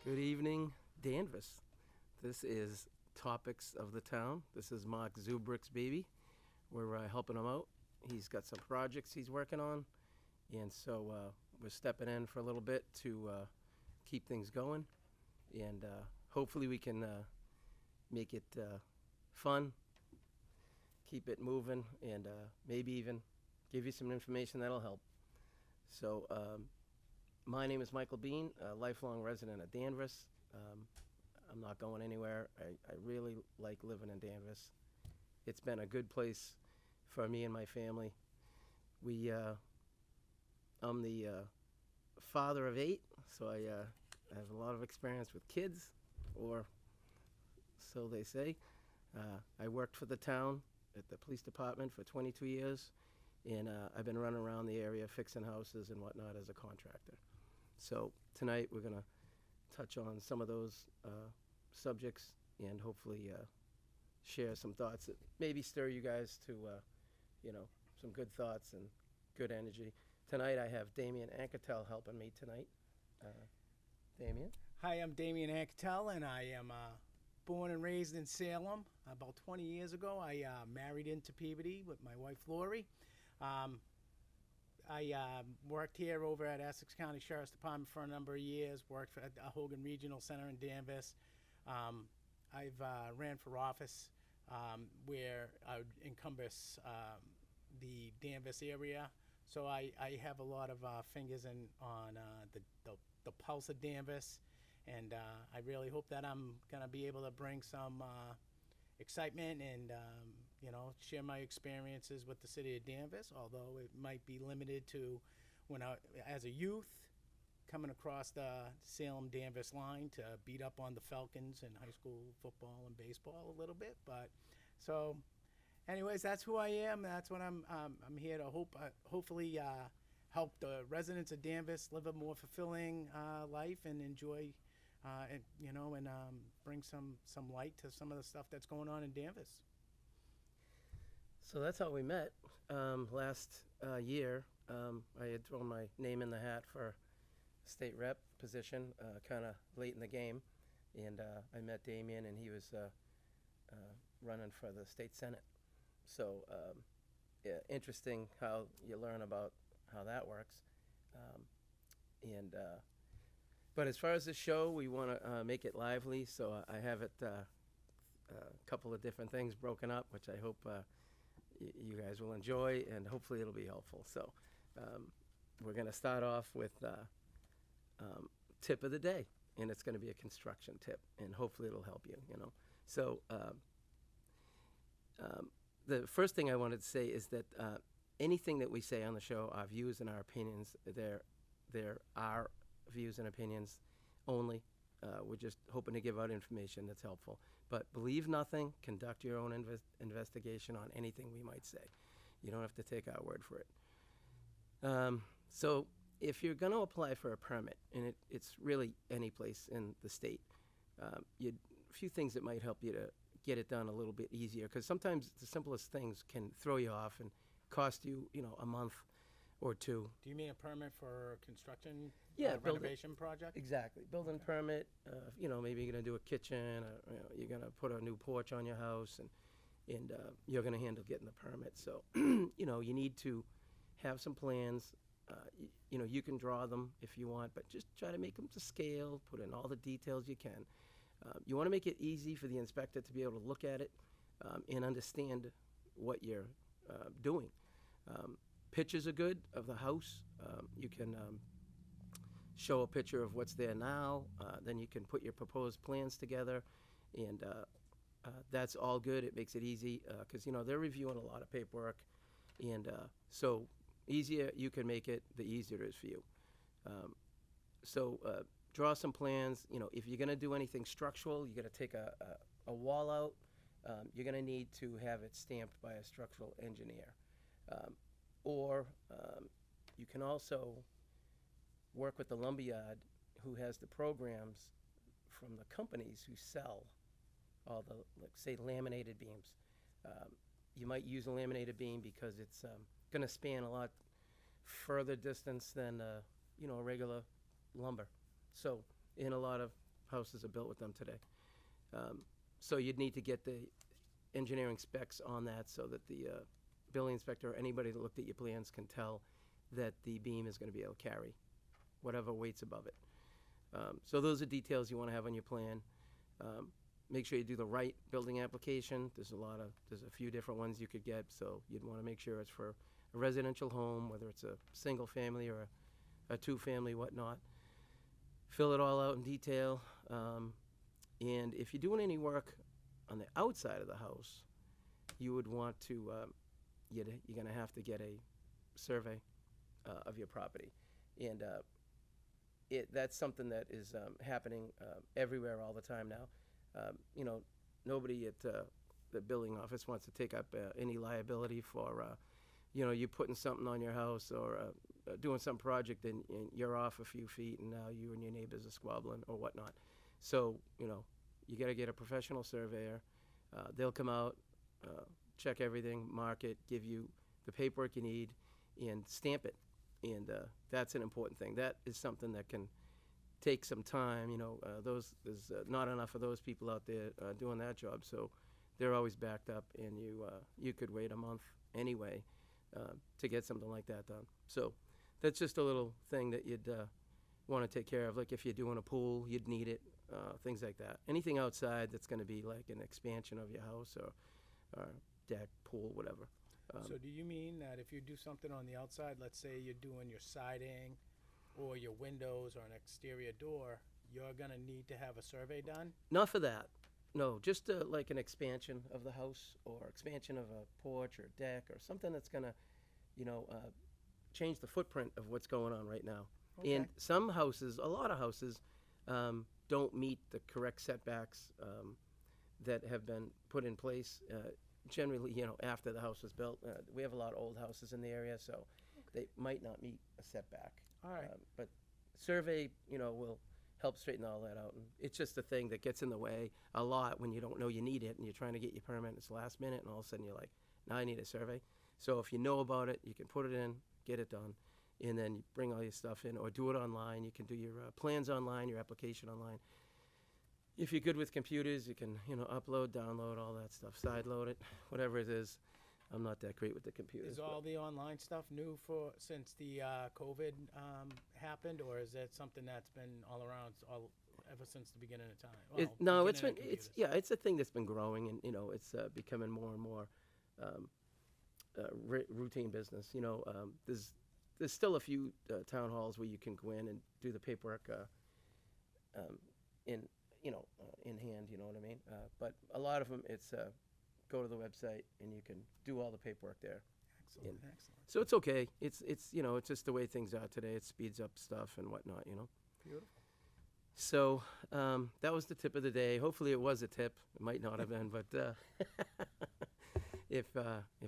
Good evening, Danvers. This is Topics of the Town. This is Mark Zubrick's baby. We're helping him out. He's got some projects he's working on, and so we're stepping in for a little bit to keep things going, and hopefully we can make it fun, keep it moving, and maybe even give you some information that'll help. So my name is Michael Bean, a lifelong resident of Danvers. I'm not going anywhere. I really like living in Danvers. It's been a good place for me and my family. I'm the father of 8, so I have a lot of experience with kids, or so they say. I worked for the town at the police department for 22 years, and I've been running around the area fixing houses and whatnot as a contractor. So tonight we're going to touch on some of those subjects and hopefully share some thoughts that maybe stir you guys to, some good thoughts and good energy. Tonight I have Damien Anketel helping me tonight. Damien? Hi, I'm Damien Anketel, and I am born and raised in Salem. About 20 years ago, I married into Peabody with my wife, Lori. I worked here over at Essex County Sheriff's Department for a number of years, worked for Hogan Regional Center in Danvers. I've ran for office where I would encompass the Danvers area. So I have a lot of fingers on the pulse of Danvers, and I really hope that I'm going to be able to bring some excitement and share my experiences with the city of Danvers, although it might be limited to when as a youth, coming across the Salem-Danvers line to beat up on the Falcons in high school football and baseball a little bit. But so anyways, that's who I am. That's what I'm here to hopefully help the residents of Danvers live a more fulfilling life and enjoy and bring some light to some of the stuff that's going on in Danvers. So that's how we met. Last year, I had thrown my name in the hat for state rep position kind of late in the game, and I met Damien, and he was running for the state senate. So yeah, interesting how you learn about how that works. But as far as the show, we want to make it lively, so I have it a couple of different things broken up, which I hope you guys will enjoy, and hopefully it'll be helpful. So we're going to start off with tip of the day, and it's going to be a construction tip, and hopefully it'll help you, So the first thing I wanted to say is that anything that we say on the show, our views and our opinions, they're our views and opinions only. We're just hoping to give out information that's helpful. But believe nothing, conduct your own investigation on anything we might say. You don't have to take our word for it. So if you're going to apply for a permit, and it's really any place in the state, a few things that might help you to get it done a little bit easier, because sometimes the simplest things can throw you off and cost you, a month or two. Do you mean a permit for construction renovation project? Exactly. Building Okay. permit, maybe you're going to do a kitchen, or, you're going to put a new porch on your house, and you're going to handle getting the permit. So, you need to have some plans. You can draw them if you want, but just try to make them to scale, put in all the details you can. You want to make it easy for the inspector to be able to look at it and understand what you're doing. Pictures are good of the house. You can show a picture of what's there now. Then you can put your proposed plans together, and that's all good. It makes it easy because, they're reviewing a lot of paperwork, and so easier you can make it, the easier it is for you. So draw some plans. If you're going to do anything structural, you're going to take a wall out. You're going to need to have it stamped by a structural engineer. Or you can also work with the lumberyard who has the programs from the companies who sell all the, say, laminated beams. You might use a laminated beam because it's going to span a lot further distance than a regular lumber. So in a lot of houses are built with them today. So you'd need to get the engineering specs on that so that the building inspector or anybody that looked at your plans can tell that the beam is going to be able to carry whatever weight's above it. So those are details you want to have on your plan. Make sure you do the right building application. There's a few different ones you could get, so you'd want to make sure it's for a residential home, whether it's a single family or a two-family, whatnot. Fill it all out in detail. And if you're doing any work on the outside of the house, you would want to, you're going to have to get a survey of your property. And that's something that is happening everywhere all the time now. Nobody at the building office wants to take up any liability for, you putting something on your house or doing some project and you're off a few feet and now you and your neighbors are squabbling or whatnot. So, you got to get a professional surveyor. They'll come out, check everything, mark it, give you the paperwork you need, and stamp it. And that's an important thing. That is something that can take some time. There's not enough of those people out there doing that job, so they're always backed up, and you could wait a month anyway to get something like that done. So that's just a little thing that you'd want to take care of. Like if you're doing a pool, you'd need it, things like that. Anything outside that's going to be like an expansion of your house or deck, pool, whatever. So do you mean that if you do something on the outside, let's say you're doing your siding or your windows or an exterior door, you're going to need to have a survey done? Not for that. No, just like an expansion of the house or expansion of a porch or deck or something that's going to, change the footprint of what's going on right now. Okay. And some houses, a lot of houses, don't meet the correct setbacks that have been put in place. Generally, after the house was built. We have a lot of old houses in the area, so they might not meet a setback. All right. But survey, will help straighten all that out. And it's just a thing that gets in the way a lot when you don't know you need it and you're trying to get your permit and it's last minute and all of a sudden you're like, now I need a survey. So if you know about it, you can put it in, get it done, and then you bring all your stuff in or do it online. You can do your plans online, your application online. If you're good with computers, you can, upload, download, all that stuff, sideload it, whatever it is. I'm not that great with the computers. Is all the online stuff new since the COVID happened, or is that something that's been all around ever since the beginning of time? Well, it's a thing that's been growing, and it's becoming more and more routine business. There's still a few town halls where you can go in and do the paperwork in hand, you know what I mean? But a lot of them, it's go to the website and you can do all the paperwork there. Excellent. So it's okay. It's it's just the way things are today. It speeds up stuff and whatnot, Beautiful. So that was the tip of the day. Hopefully it was a tip. It might not have been, but if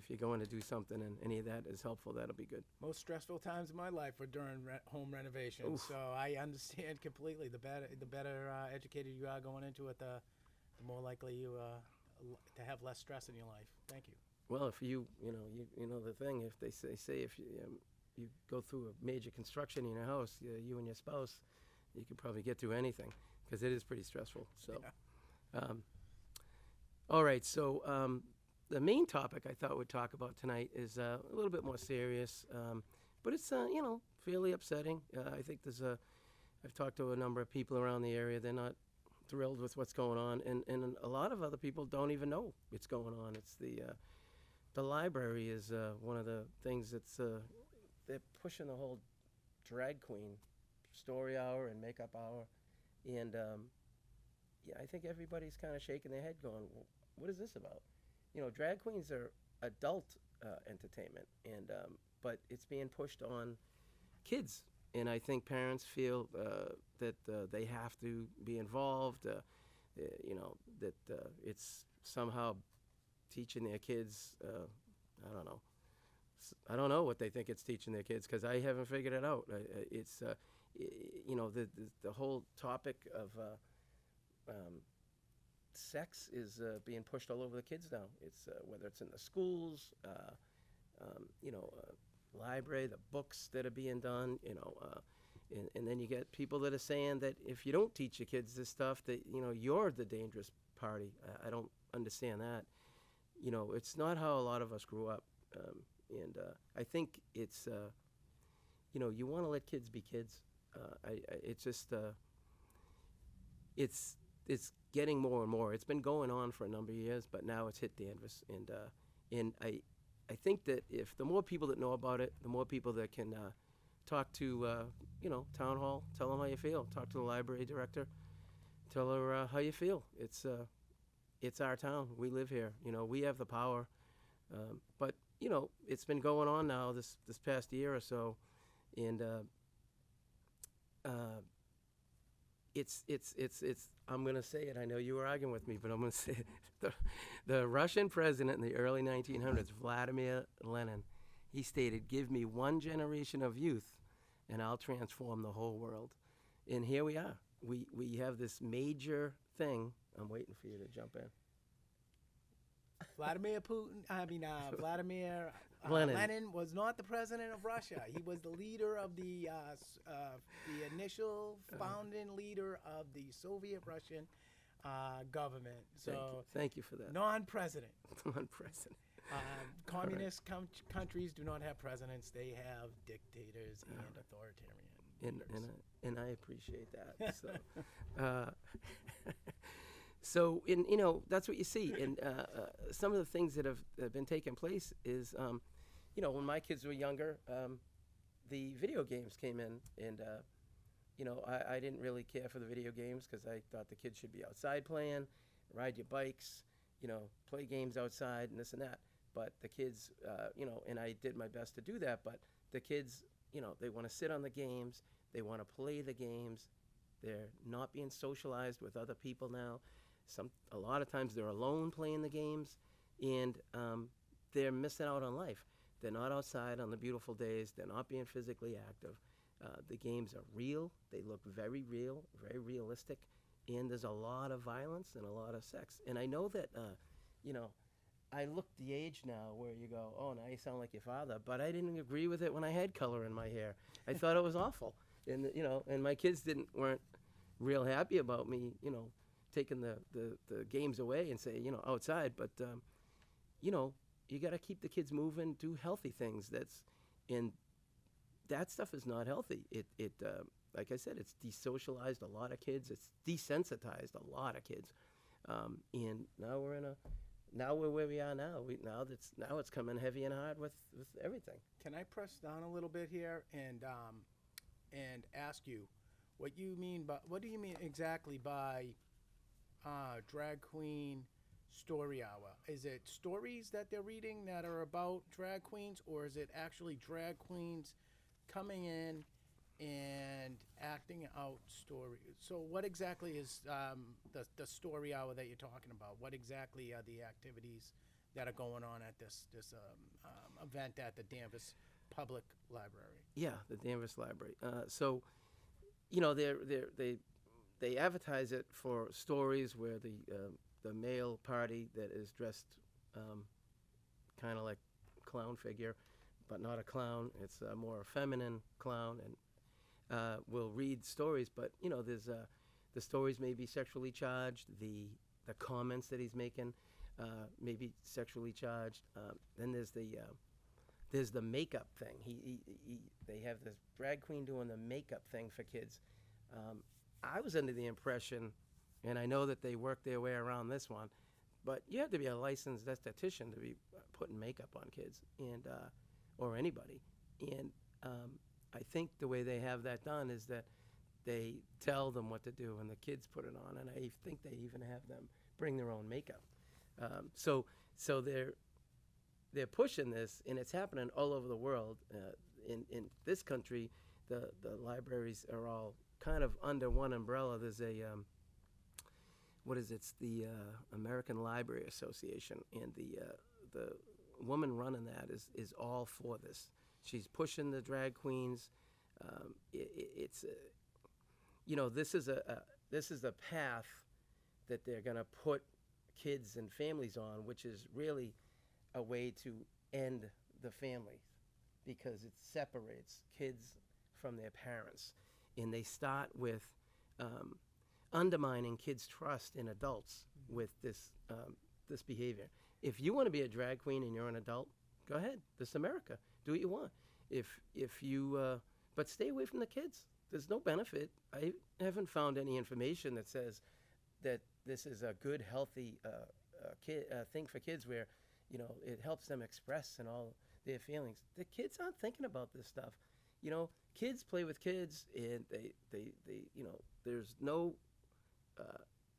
you're going to do something and any of that is helpful, that'll be good. Most stressful times of my life were during home renovations. Oof. So I understand completely. The better educated you are going into it, the more likely you to have less stress in your life. Thank you. Well, if you know the thing, if they say if you go through a major construction in your house, you and your spouse, you can probably get through anything because it is pretty stressful. So, Yeah. All right. So the main topic I thought we'd talk about tonight is a little bit more serious, but it's fairly upsetting. I think I've talked to a number of people around the area. They're not thrilled with what's going on, and a lot of other people don't even know it's going on. It's the library is one of the things that's they're pushing the whole drag queen story hour and makeup hour, and I think everybody's kind of shaking their head going, well, what is this about? Drag queens are adult entertainment, and but it's being pushed on kids, and I think parents feel that they have to be involved. That it's somehow teaching their kids. I don't know what they think it's teaching their kids because I haven't figured it out. It's the whole topic of sex is being pushed all over the kids now. It's whether it's in the schools, library, the books that are being done. And then you get people that are saying that if you don't teach your kids this stuff, that, you know, you're the dangerous party. I don't understand that. You know, it's not how a lot of us grew up. And I think it's, you know, you want to let kids be kids. It's just, it's getting more and more. It's been going on for a number of years, but now it's hit Danvers. And I think that if the more people that know about it, the more people that can talk to, you know, town hall, tell them how you feel. Talk to the library director, tell her how you feel. It's our town. We live here. You know, we have the power. But you know, it's been going on now this past year or so, and it's. I'm gonna say it. I know you were arguing with me, but I'm gonna say it. The Russian president in the early 1900s, Vladimir Lenin, he stated, "Give me one generation of youth, and I'll transform the whole world." And here we are. We have this major thing. I'm waiting for you to jump in. Vladimir Putin, Vladimir Lenin. Lenin was not the president of Russia. He was the leader of the initial founding leader of the Soviet Russian government. So Thank you for that. non-president. Non-president. Communist countries do not have presidents. They have dictators and authoritarian leaders. And I appreciate that. So, so you know, that's what you see. And some of the things that have been taking place is, you know, when my kids were younger, the video games came in, and you know, I didn't really care for the video games because I thought the kids should be outside playing, ride your bikes, you know, play games outside and this and that. But the kids, you know, and I did my best to do that, but the kids, you know, they want to sit on the games, they want to play the games, they're not being socialized with other people now. A lot of times they're alone playing the games, and they're missing out on life. They're not outside on the beautiful days, they're not being physically active. The games are real, they look very real, very realistic, and there's a lot of violence and a lot of sex. And I know that, you know, I look the age now where you go, oh, now you sound like your father, but I didn't agree with it when I had color in my hair. I thought it was awful. And, you know, and my kids weren't real happy about me, you know, taking the games away and say, you know, outside. But, you know, you got to keep the kids moving, do healthy things. And that stuff is not healthy. Like I said, it's desocialized a lot of kids. It's desensitized a lot of kids. And now we're where we are now. Now it's coming heavy and hard with everything. Can I press down a little bit here and ask you what do you mean exactly by drag queen story hour? Is it stories that they're reading that are about drag queens, or is it actually drag queens coming in and acting out stories? So what exactly is the story hour that you're talking about? What exactly are the activities that are going on at this event at the Danvers Public Library? Yeah, the Danvers Library. So, you know, they advertise it for stories where the male party that is dressed kind of like a clown figure, but not a clown. It's a more feminine clown, and will read stories. But you know, the stories may be sexually charged. The comments that he's making may be sexually charged. Then there's the makeup thing. They have this drag queen doing the makeup thing for kids. I was under the impression, and I know that they work their way around this one, but you have to be a licensed esthetician to be putting makeup on kids, and or anybody. And I think the way they have that done is that they tell them what to do, and the kids put it on. And I think they even have them bring their own makeup. So they're pushing this, and it's happening all over the world. In this country, the libraries are all kind of under one umbrella. There's it's the American Library Association, and the woman running that is all for this. She's pushing the drag queens. It's you know, this is a path that they're going to put kids and families on, which is really a way to end the family, because it separates kids from their parents. and they start with undermining kids' trust in adults with this behavior. If you want to be a drag queen and you're an adult, go ahead. This is America. Do what you want. If you but stay away from the kids. There's no benefit. I haven't found any information that says that this is a good, healthy thing for kids where, you know, it helps them express and all their feelings. The kids aren't thinking about this stuff. You know, kids play with kids, and they you know, there's no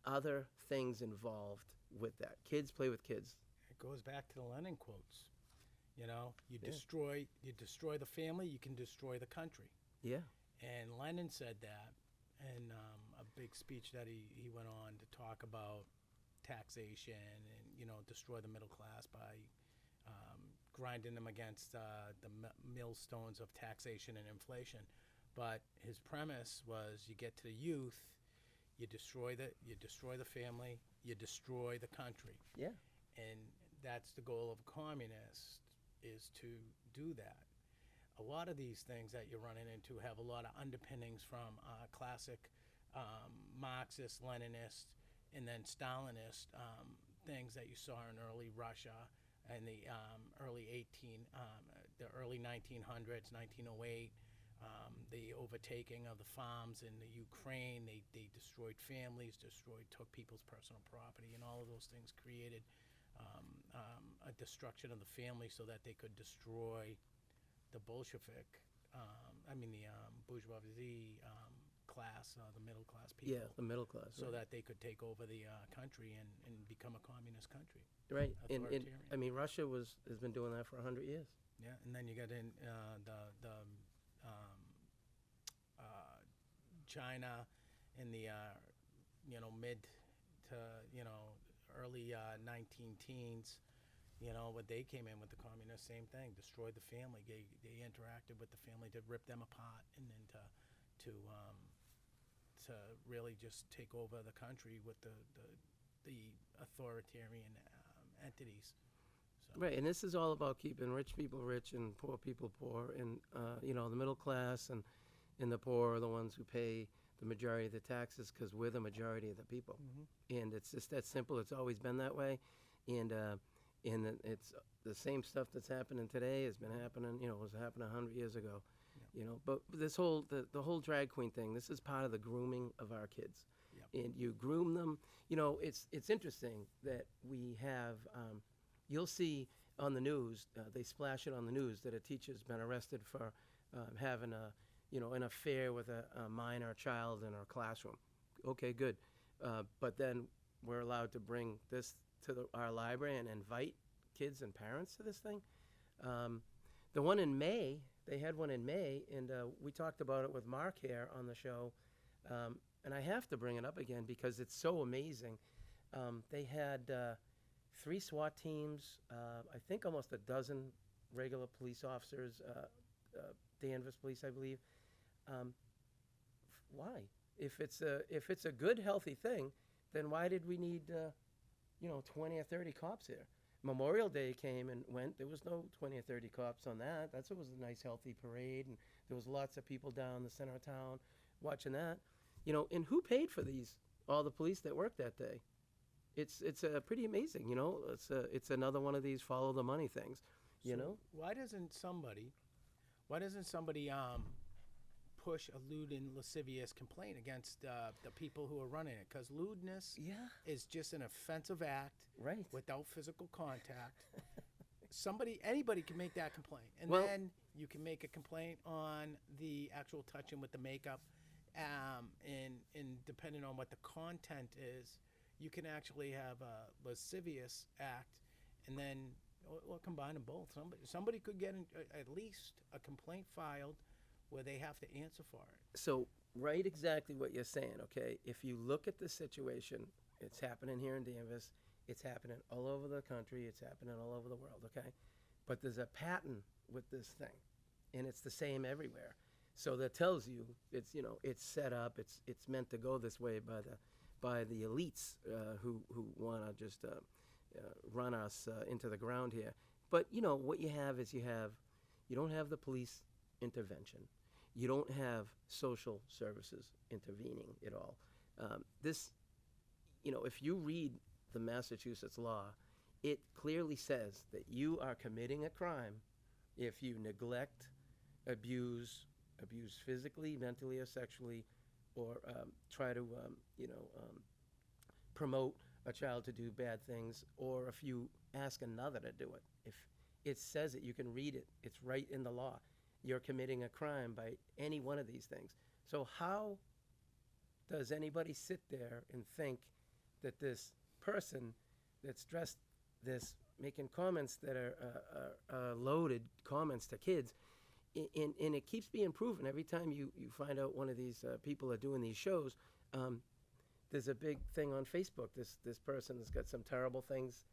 other things involved with that. Kids play with kids. It goes back to the Lenin quotes. You know, you Yeah. destroy the family, you can destroy the country. Yeah. And Lenin said that in a big speech that he went on to talk about taxation and, you know, destroy the middle class by grinding them against the millstones of taxation and inflation. But his premise was, you get to the youth, you destroy the family, you destroy the country. Yeah. And that's the goal of a communist, is to do that. A lot of these things that you're running into have a lot of underpinnings from classic Marxist, Leninist, and then Stalinist things that you saw in early Russia and the early 1900s, 1908. The overtaking of the farms in the Ukraine, they destroyed families, took people's personal property, and all of those things created a destruction of the family so that they could destroy the Bolshevik, the bourgeoisie class, the middle class people. Yeah, the middle class. So right. that they could take over the country and become a communist country. Right. And Authoritarian. I mean, Russia has been doing that for 100 years. Yeah, and then you got in China in the mid to early 19 teens. When they came in with the communists, same thing, destroyed the family. They interacted with the family to rip them apart, and then to really just take over the country with the authoritarian entities. So. Right, and this is all about keeping rich people rich and poor people poor, and the middle class and the poor are the ones who pay the majority of the taxes because we're the majority of the people. Mm-hmm. And it's just that simple. It's always been that way, and it's the same stuff that's happening today has been happening. Was happening 100 years ago. Yep. But this whole the whole drag queen thing. This is part of the grooming of our kids, Yep. and you groom them. It's interesting that we have. You'll see on the news, they splash it on the news that a teacher's been arrested for having an affair with a minor child in our classroom. Okay, good. But then we're allowed to bring this to our library and invite kids and parents to this thing. The one in May, they had one in May, and we talked about it with Mark here on the show. And I have to bring it up again because it's so amazing. They had 3 SWAT teams, I think almost a dozen regular police officers, Danvers Police, I believe. Why? If it's a good, healthy thing, then why did we need 20 or 30 cops here? Memorial Day came and went. There was no 20 or 30 cops on that. It was a nice, healthy parade, and there was lots of people down the center of town watching that. And who paid for these? All the police that worked that day. It's pretty amazing. It's another one of these follow the money things. So why doesn't somebody push a lewd and lascivious complaint against the people who are running it? Because lewdness is just an offensive act, right, without physical contact. Anybody can make that complaint, and then you can make a complaint on the actual touching with the makeup, and depending on what the content is, you can actually have a lascivious act, and then combine them both. Somebody could get at least a complaint filed where they have to answer for it. So, right, exactly what you're saying, okay? If you look at the situation, it's happening here in Danvers, it's happening all over the country, it's happening all over the world, okay? But there's a pattern with this thing, and it's the same everywhere. So that tells you it's set up, it's meant to go this way by the elites who want to just run us into the ground here. But what you have is you don't have the police intervention. you don't have social services intervening at all. This, if you read the Massachusetts law, it clearly says that you are committing a crime if you neglect, abuse physically, mentally, or sexually, or try to, promote a child to do bad things, or if you ask another to do it. If it says it, you can read it. It's right in the law. You're committing a crime by any one of these things. So how does anybody sit there and think that this person that's dressed this, making comments that are loaded comments to kids, and it keeps being proven every time you find out one of these people are doing these shows. There's a big thing on Facebook. This person's got some terrible things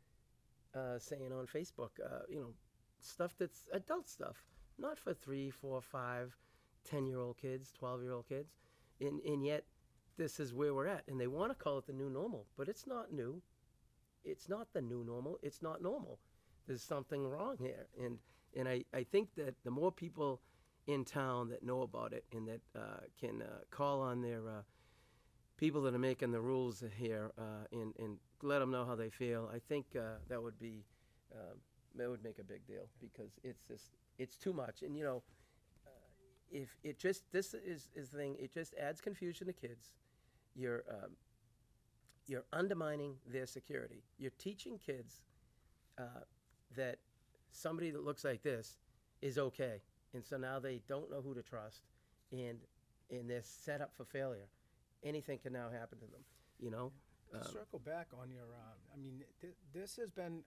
saying on Facebook. Stuff that's adult stuff, not for 3, 4, 5, 10-year-old kids, 12-year-old kids, and yet this is where we're at. And they want to call it the new normal, but it's not new. It's not the new normal. It's not normal. There's something wrong here, and I think that the more people in town that know about it and that can call on their people that are making the rules here and let them know how they feel, I think that would make a big deal, because it's too much. And if it just, this is the thing, it just adds confusion to kids. You're undermining their security. You're teaching kids that somebody that looks like this is okay, and so now they don't know who to trust, and they're set up for failure. Anything can now happen to them, To circle back on your, this has been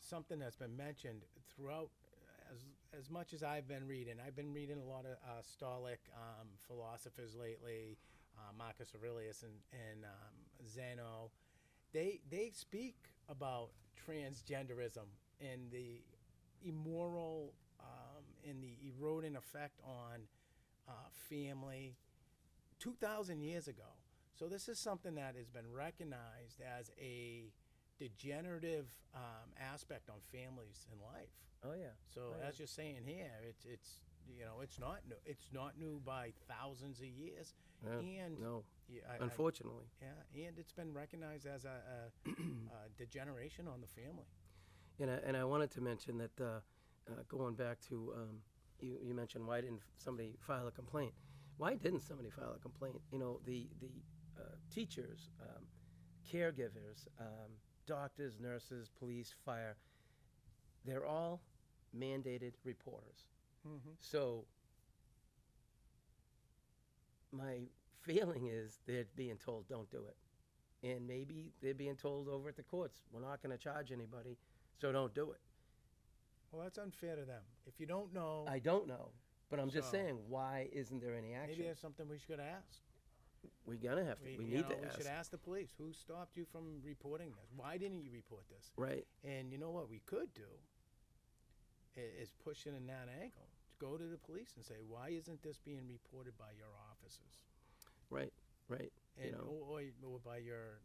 something that's been mentioned throughout, as much as I've been reading. I've been reading a lot of Stoic philosophers lately, Marcus Aurelius and Zeno. They speak about transgenderism and the immoral and the eroding effect on family 2,000 years ago. So this is something that has been recognized as a degenerative aspect on families in life. Oh yeah. So as you're saying here, it's not new. It's not new by thousands of years. And no, unfortunately. And it's been recognized as a degeneration on the family. And I wanted to mention that going back to you mentioned, why didn't somebody file a complaint? Why didn't somebody file a complaint? The teachers, caregivers, doctors, nurses, police, fire, they're all mandated reporters. Mm-hmm. So my feeling is they're being told don't do it. And maybe they're being told over at the courts, we're not going to charge anybody, so don't do it. Well, that's unfair to them. If you don't know... I don't know, but I'm just saying, why isn't there any action? Maybe that's something we should ask. We're going to have to. We need to ask. We should ask the police. Who stopped you from reporting this? Why didn't you report this? Right. And you know what we could do is push it in that angle. Go to the police and say, why isn't this being reported by your officers? Right. And, or by your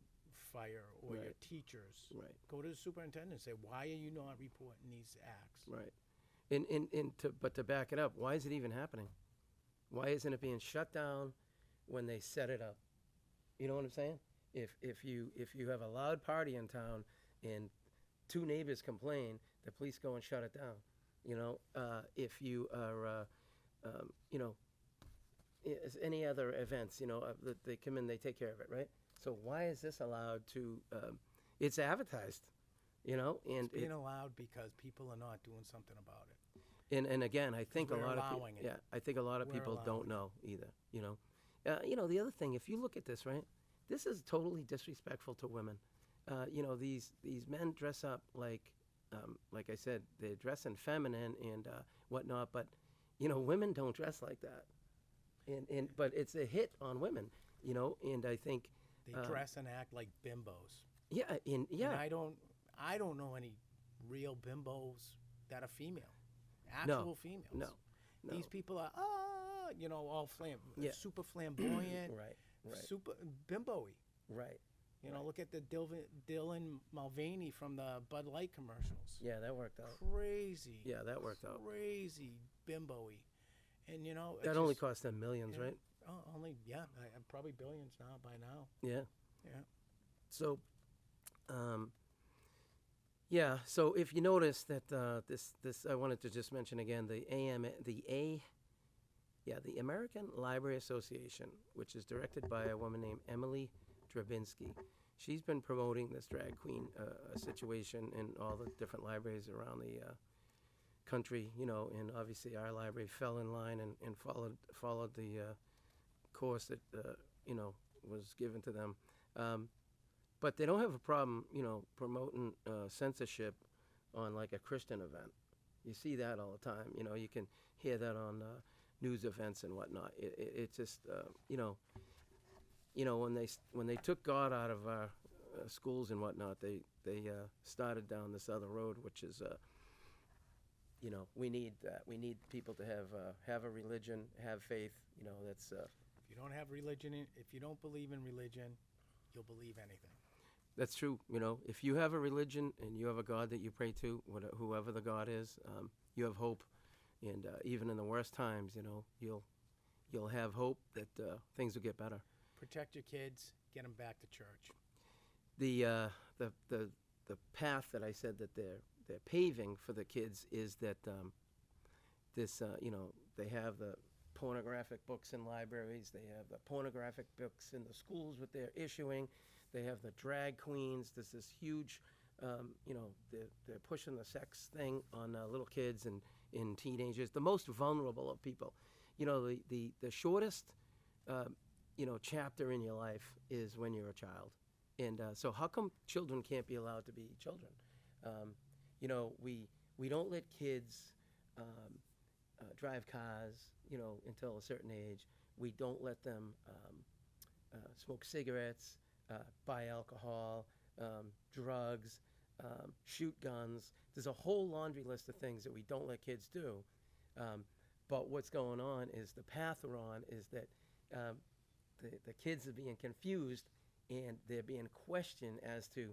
fire or your teachers. Right. Go to the superintendent and say, why are you not reporting these acts? Right. But to back it up, why is it even happening? Why isn't it being shut down when they set it up? You know what I'm saying? If you have a loud party in town and 2 neighbors complain, the police go and shut it down. If you are, as any other events, they come in, they take care of it, right? So why is this allowed to? It's advertised, and it's being allowed because people are not doing something about it. And again, I think a lot of people, I think a lot of people don't know either. The other thing, if you look at this, right, this is totally disrespectful to women. These men dress up like I said, they're dressing feminine and whatnot, but women don't dress like that. But it's a hit on women, and I think they dress and act like bimbos. Yeah, and I don't know any real bimbos that are female, females. No. These people are all super flamboyant, right, super bimbo-y. Right. Look at the Dylan Mulvaney from the Bud Light commercials. Yeah, that worked out. Crazy. Yeah, that worked out. Crazy bimbo-y. And you know, That it's only just, cost them millions, yeah. right? Oh, only, yeah, probably billions now by now. Yeah. Yeah. So, um, yeah. So if you notice that this I wanted to just mention again the American Library Association, which is directed by a woman named Emily Drabinsky. She's been promoting this drag queen situation in all the different libraries around the country, and obviously our library fell in line and followed the course that was given to them. But they don't have a problem, promoting censorship on like a Christian event. You see that all the time. You can hear that on news events and whatnot. It's just when they took God out of our schools and whatnot, they started down this other road, which is we need that. We need people to have a religion, have faith. That's If you don't have religion, if you don't believe in religion, you'll believe anything. that's true. If you have a religion and you have a God that you pray to, whoever the God is, you have hope. And even in the worst times, you'll have hope that things will get better. Protect your kids. Get them back to church. The path that I said that they're paving for the kids is that they have the pornographic books in libraries. They have the pornographic books in the schools what they're issuing. They have the drag queens. There's this huge, they're pushing the sex thing on little kids and in teenagers, the most vulnerable of people. The shortest, chapter in your life is when you're a child. And so how come children can't be allowed to be children? We don't let kids drive cars, until a certain age. We don't let them smoke cigarettes, buy alcohol, drugs, shoot guns. There's a whole laundry list of things that we don't let kids do. But what's going on is the path we're on is that the kids are being confused and they're being questioned as to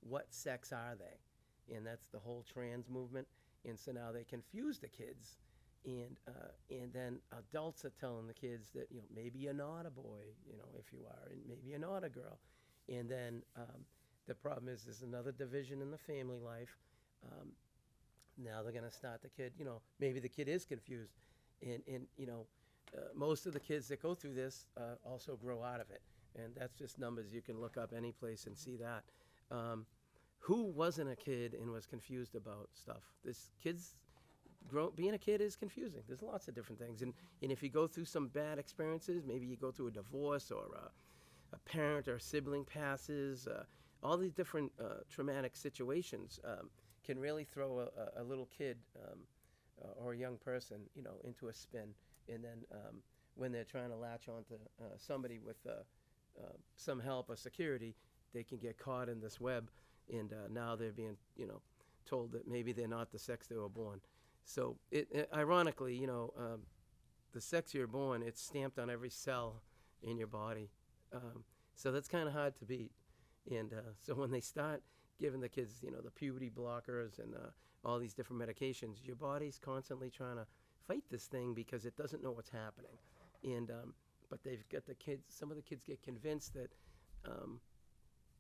what sex are they. And that's the whole trans movement. And so now they confuse the kids. And then adults are telling the kids that, maybe you're not a boy, if you are, and maybe you're not a girl. And then the problem is there's another division in the family life. Now they're going to start the kid, maybe the kid is confused. And most of the kids that go through this also grow out of it. And that's just numbers. You can look up any place and see that. Who wasn't a kid and was confused about stuff? Being a kid is confusing. There's lots of different things. And if you go through some bad experiences, maybe you go through a divorce or a parent or sibling passes, all these different traumatic situations can really throw a little kid or a young person, into a spin. And then when they're trying to latch onto somebody with some help or security, they can get caught in this web. And now they're being, told that maybe they're not the sex they were born. So ironically, the sex you're born, it's stamped on every cell in your body. So that's kind of hard to beat. And so when they start giving the kids, the puberty blockers and all these different medications, your body's constantly trying to fight this thing because it doesn't know what's happening. And but they've got the kids. Some of the kids get convinced that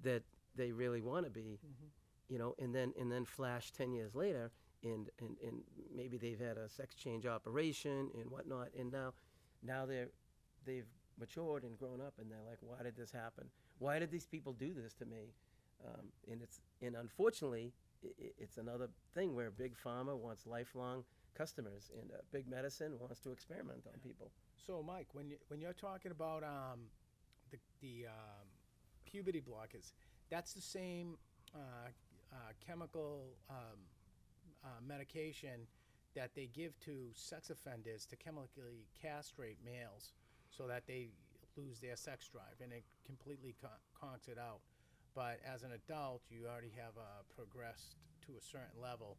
that they really want to be, and then flash 10 years later. And maybe they've had a sex change operation and whatnot, and now they've matured and grown up, and they're like, why did this happen? Why did these people do this to me? And unfortunately, it's another thing where Big Pharma wants lifelong customers, and Big Medicine wants to experiment on people. So, Mike, when you're talking about the puberty blockers, that's the same chemical medication that they give to sex offenders to chemically castrate males so that they lose their sex drive, and it completely conks it out. But as an adult, you already have progressed to a certain level,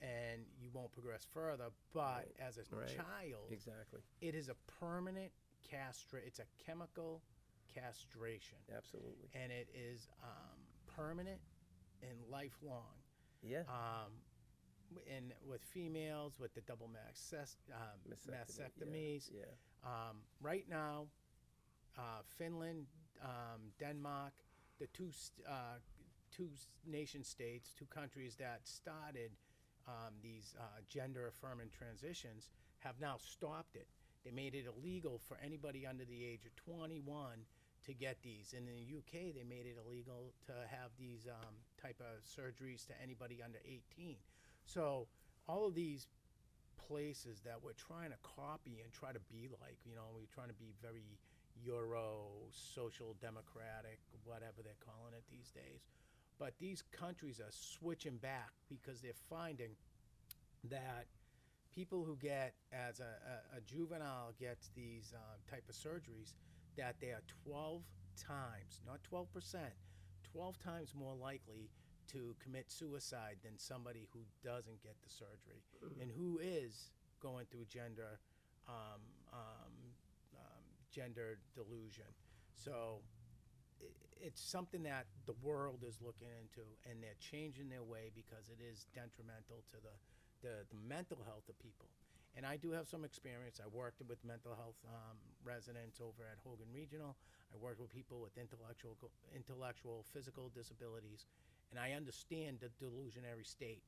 and you won't progress further. But as a child, exactly, it is a permanent It's a chemical castration. Absolutely. And it is permanent and lifelong. Yeah. and with females with the double mastectomies. Yeah. Right now, Finland, Denmark, the nation states, two countries that started these gender affirming transitions, have now stopped it. They made it illegal for anybody under the age of 21 to get these. And in the UK, they made it illegal to have these type of surgeries to anybody under 18. So all of these places that we're trying to copy and try to be like, we're trying to be very Euro, social democratic, whatever they're calling it these days. But these countries are switching back because they're finding that people who get, as a juvenile gets these type of surgeries, that they are 12 times, not 12%, 12 times more likely to commit suicide than somebody who doesn't get the surgery and who is going through gender delusion. So it's something that the world is looking into, and they're changing their way because it is detrimental to the mental health of people. And I do have some experience. I worked with mental health residents over at Hogan Regional. I worked with people with intellectual, physical disabilities, and I understand the delusionary state.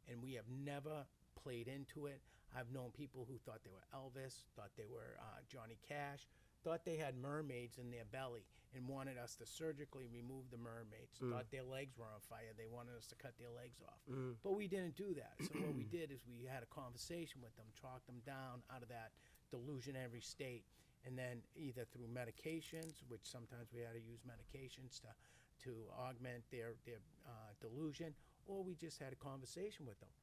And we have never played into it. I've known people who thought they were Elvis, thought they were Johnny Cash, thought they had mermaids in their belly and wanted us to surgically remove the mermaids, thought their legs were on fire. They wanted us to cut their legs off. But we didn't do that. So what we did is we had a conversation with them, talked them down out of that delusionary state, and then either through medications, which sometimes we had to use medications to augment their delusion, or we just had a conversation with them.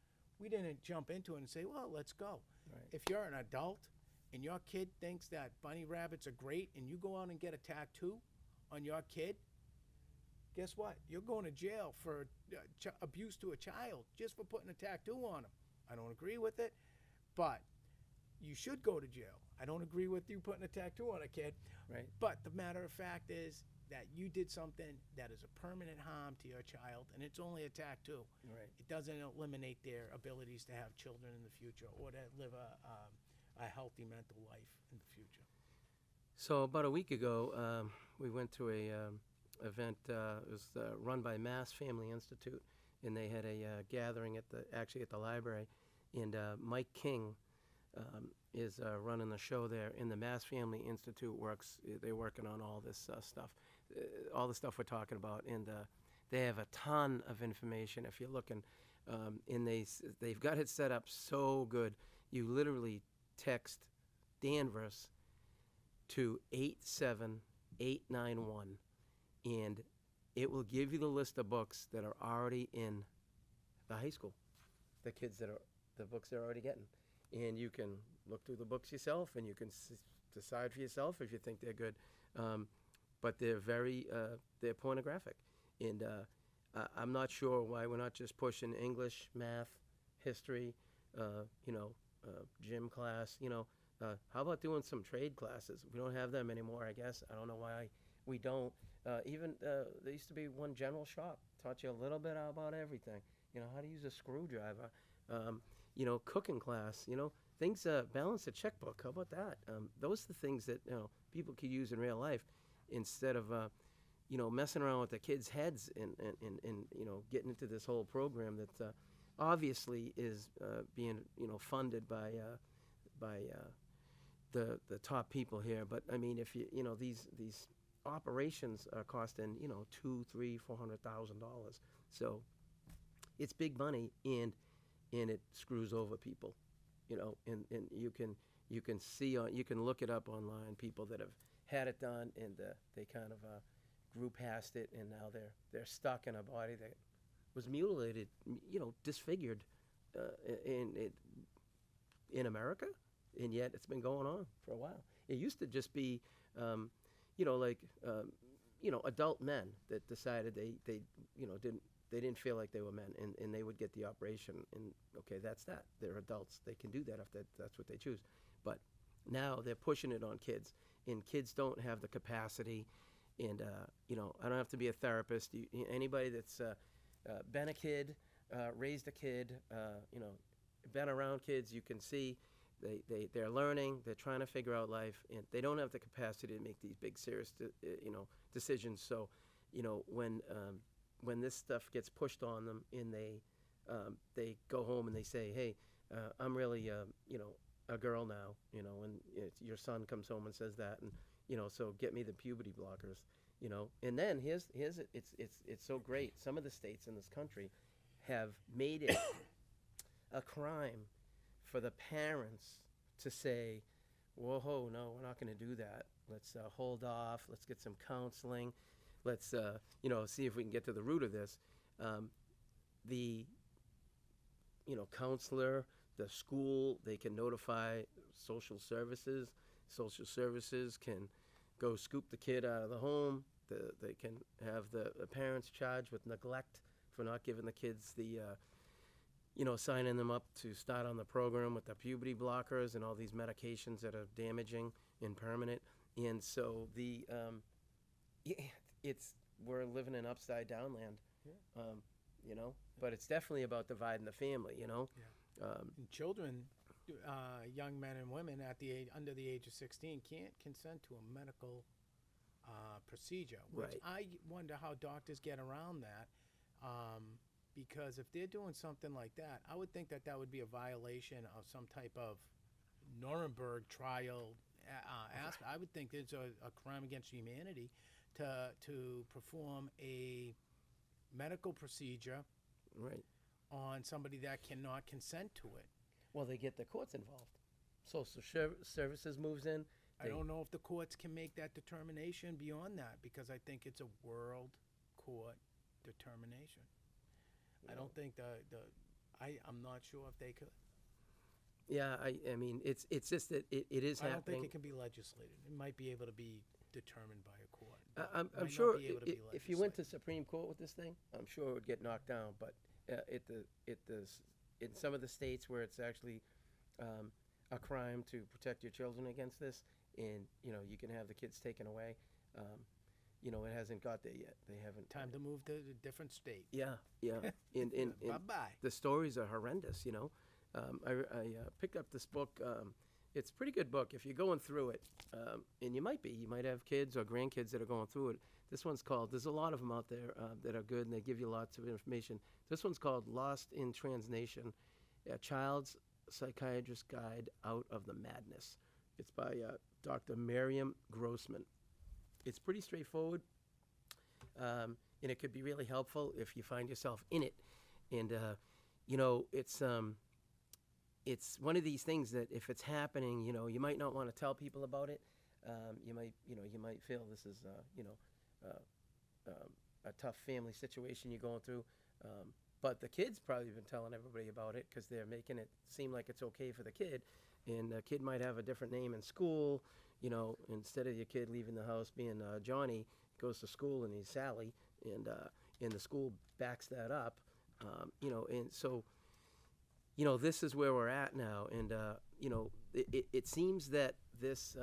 We didn't jump into it and say, well, let's go. Right. If you're an adult and your kid thinks that bunny rabbits are great and you go out and get a tattoo on your kid, guess what? You're going to jail for abuse to a child just for putting a tattoo on them. I don't agree with it, but you should go to jail. I don't agree with you putting a tattoo on a kid. Right. But the matter of fact is that you did something that is a permanent harm to your child, and it's only a tattoo. Right. It doesn't eliminate their abilities to have children in the future or to live a healthy mental life in the future. So about a week ago, we went to a event. It was run by Mass Family Institute, and they had a gathering at the library. And Mike King is running the show there. And the Mass Family Institute they're working on all this stuff, all the stuff we're talking about. And they have a ton of information. If you're looking, and they've got it set up so good. You literally text Danvers to 87891, and it will give you the list of books that are already in the high school, the books they're already getting. And you can look through the books yourself, and you can decide for yourself if you think they're good. But they're they're pornographic. And I'm not sure why we're not just pushing English, math, history, gym class, how about doing some trade classes? We don't have them anymore, I guess. I don't know why we don't. Even there used to be one general shop, taught you a little bit about everything. How to use a screwdriver, cooking class, things, balance a checkbook. How about that? Those are the things that, people could use in real life instead of, messing around with the kids' heads and getting into this whole program that obviously is being, funded by the top people here. But I mean, if these operations are costing $200,000, $300,000, $400,000, so it's big money, and it screws over people, and you can see you can look it up online, people that have had it done, and they kind of grew past it, and now they're stuck in a body that was mutilated, disfigured in America, and yet it's been going on for a while. It used to just be, adult men that decided they didn't feel like they were men, and they would get the operation, and okay, that's that. They're adults. They can do that if that's what they choose. But now they're pushing it on kids, and kids don't have the capacity. And I don't have to be a therapist. Anybody that's been a kid raised a kid, you know, been around kids, you can see they're learning, they're trying to figure out life, and they don't have the capacity to make these big, serious, you know, decisions. So, you know, when this stuff gets pushed on them and they go home and they say, hey, I'm really, you know, a girl now, you know, and your son comes home and says that, and, you know, so get me the puberty blockers, you know. And then here's it's so great. Some of the states in this country have made it a crime for the parents to say, whoa, no, we're not going to do that. Let's hold off. Let's get some counseling. Let's, you know, see if we can get to the root of this. The, you know, counselor, the school, they can notify social services. Social services can go scoop the kid out of the home. They can have the parents charged with neglect for not giving the kids the, you know, signing them up to start on the program with the puberty blockers and all these medications that are damaging and permanent. And so we're living in upside down land, you know, but it's definitely about dividing the family, you know. And children, young men and women under the age of 16 can't consent to a medical procedure, which Right. I wonder how doctors get around that. Because if they're doing something like that, I would think that that would be a violation of some type of Nuremberg trial aspect. I would think it's a crime against humanity to perform a medical procedure Right. on somebody that cannot consent to it. Well, they get the courts involved. Social services moves in. I don't know if the courts can make that determination beyond that, because I think it's a world court determination. I don't think I'm not sure if they could. Yeah, I mean, it's just that it is I don't happening. think it can be legislated. It might be able to be determined by a court. I'm Might not sure be able to be if you went to legislated. Supreme Court with this thing, I'm sure it would get knocked down. But in some of the states where it's actually a crime to protect your children against this, and you know you can have the kids taken away, you know it hasn't got there yet. They haven't. Time to move to a different state. Yeah, yeah. And Bye-bye. the stories are horrendous. You know, I picked up this book. It's a pretty good book if you're going through it, and you might have kids or grandkids that are going through it. This one's called. There's a lot of them out there that are good, and they give you lots of information. This one's called "Lost in Transnation: A Child's Psychiatrist's Guide Out of the Madness." It's by Dr. Miriam Grossman. It's pretty straightforward, and it could be really helpful if you find yourself in it. And you know, it's one of these things that if it's happening, you know, you might not want to tell people about it. You might feel this is, a tough family situation you're going through. But the kid's probably been telling everybody about it because they're making it seem like it's okay for the kid. And the kid might have a different name in school. You know, instead of your kid leaving the house being Johnny, goes to school and he's Sally. And the school backs that up. You know, and so, you know, this is where we're at now. And, you know, it seems that this,